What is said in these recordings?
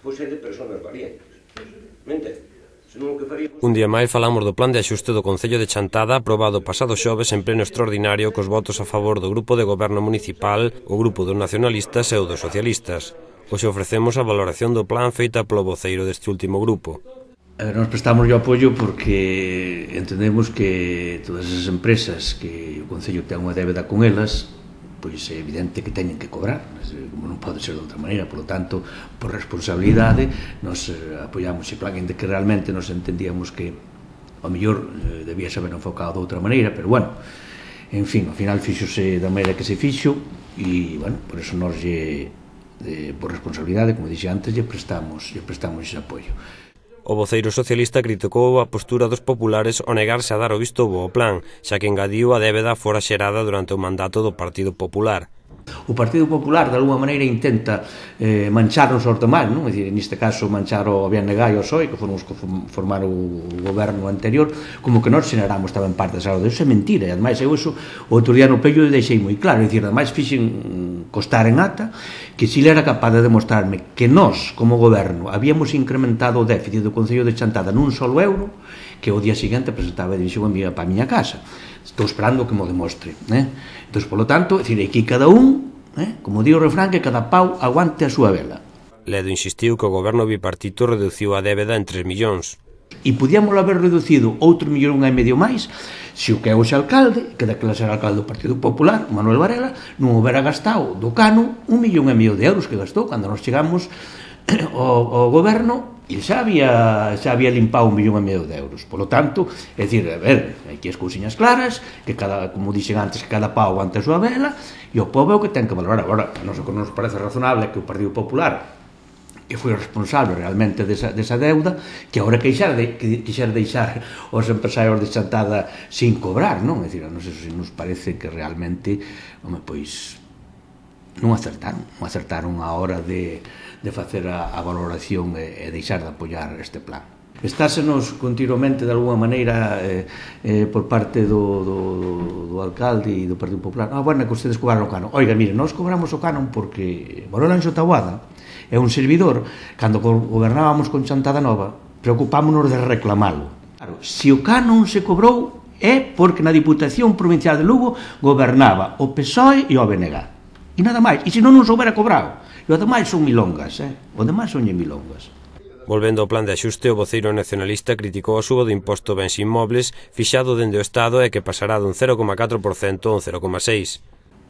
Pois é de persoas valientes. Mente? Un día máis falamos do plan de axuste do Concello de Chantada aprobado pasado xoves en pleno extraordinario cos votos a favor do Grupo de Goberno Municipal, o Grupo dos Nacionalistas e o dos Socialistas. Hoxe ofrecemos a valoración do plan feita polo voceiro deste último grupo. Nos prestamos o apoio porque entendemos que todas as empresas que o Concello ten unha débeda con elas, pois é evidente que teñen que cobrar, como non pode ser de outra maneira, por lo tanto, por responsabilidade, nos apoiamos ese plan, ainda que realmente nos entendíamos que ao mellor debía ser enfocado de outra maneira, pero bueno, en fin, ao final fíxose da maneira que se fixo e, bueno, por eso nos por responsabilidade, como dixe antes, lle prestamos ese apoio. O voceiro socialista criticou a postura dos populares ao negarse a dar o visto bo ao plan, xa que engadiu a débeda fora xerada durante o mandato do Partido Popular. O Partido Popular, de alguma maneira, intenta mancharnos aos demais, non? É dicir, neste caso, manchar o BNG e o PSOE, que foron os que formaron o goberno anterior, como que nós xeneramos tamén parte desa débeda. Iso é mentira, e ademais, eu iso, o outro día no Pello deixei moi claro, é dicir, ademais, fixen constar en ata, que se ele era capaz de demostrarme que nós, como goberno, habíamos incrementado o déficit do Concello de Chantada nun solo euro, que o día seguinte presentaba a dimisión para a miña casa. Estou esperando que mo demostre. Entón, polo tanto, é dicir, aquí cada un, como di o refrán, que cada pau aguante a súa vela. Ledo insistiu que o goberno bipartito reduciu a débeda en 3 millóns. E podíamos haber reducido outro 1,5 millón máis se o que é hoxe alcalde, que daquela era alcalde do Partido Popular, Manuel Varela, non houbera gastado do cano 1,5 millón de euros que gastou cando nos chegamos ao goberno. E xa había limpado 1,5 millón de euros. Por lo tanto, é dicir, a ver, hai que as cousiñas claras, que como dixen antes, que cada pau aguante a súa vela, e o povo é o que ten que valorar. Agora, a nós o que nos parece razonable que o Partido Popular, que foi responsable realmente desa deuda, que agora quixera deixar os empresarios de Chantada sin cobrar, non? É dicir, a nós eso nos parece que realmente, pois, non acertaron a hora de facer a valoración e deixar de apoiar este plan. Estásenos continuamente, de alguma maneira, por parte do alcalde e do Partido Popular, bueno, que ustedes cobraron o canon. Oiga, mire, nós cobramos o canon porque Manuel Anxo Taboada é un servidor, cando gobernábamos con Chantada Nova, preocupámonos de reclamalo. Claro, se o canon se cobrou é porque na Diputación Provincial de Lugo gobernaba o PSOE e o BNG. E nada máis, e se non nos houbera cobrado. E o demais son milongas, o demais son milongas. Volvendo ao plan de axuste, o voceiro nacionalista criticou a suba do imposto bens inmobles fixado dende o Estado e que pasará dun 0,4% a un 0,6%.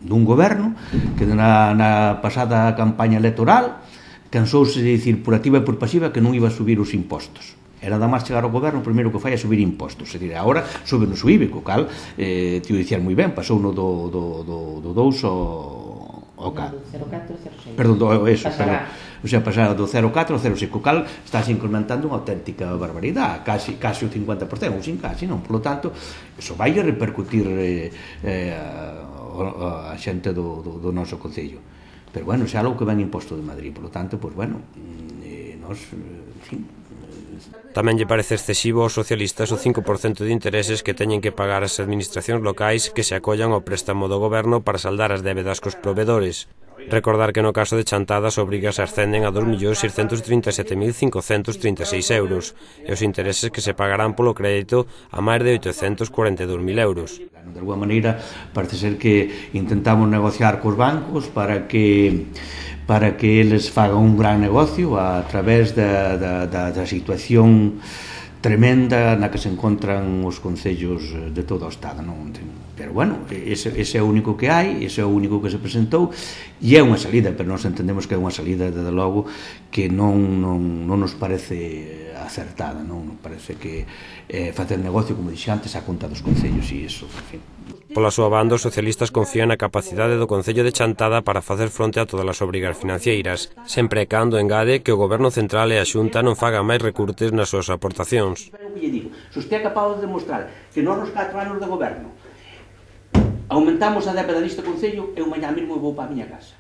Dun goberno que na pasada campaña electoral cansouse de dicir por activa e por pasiva que non iba a subir os impostos. Era nada máis chegar ao goberno, o primeiro que fai é subir impostos. É dicir, agora sube no o IBE, co cal, te o dicían moi ben, pasou no do 2 ao 4. Perdón, eso, o sea, pasar do 0,4 ao 0,6, co cal estás incrementando unha auténtica barbaridade, casi o 50%, ou sin casi, non? Por lo tanto, eso vai a repercutir a xente do noso Concello. Pero, bueno, xa algo que ven imposto de Madrid, por lo tanto, pues, bueno, nos, en fin... Tamén lle parece excesivo aos socialistas o 5% de intereses que teñen que pagar as administracións locais que se acollan ao préstamo do goberno para saldar as débedas cos provedores. Recordar que no caso de Chantada as obrigas ascenden a 2.637.536 euros e os intereses que se pagarán polo crédito a máis de 842.000 euros. De alguma maneira, parece ser que intentamos negociar cos bancos para que eles fagan un gran negocio a través da situación tremenda na que se encontran os concellos de todo o Estado, non? Pero, bueno, ese é o único que hai, ese é o único que se presentou, e é unha salida, pero nós entendemos que é unha salida, desde logo, que non nos parece acertada, non nos parece que facer negocio, como dixe antes, a conta dos concellos, e iso, en fin. Pola súa banda, os socialistas confían na capacidade do Concello de Chantada para facer fronte a todas as obrigas financeiras, sempre e cando engade que o Goberno Central e a Xunta non fagan máis recurtes nas súas aportacións. Se usted é capaz de demostrar que nós nos 4 anos de goberno aumentamos a débeda deste Concello, eu mañá mesmo vou para a miña casa.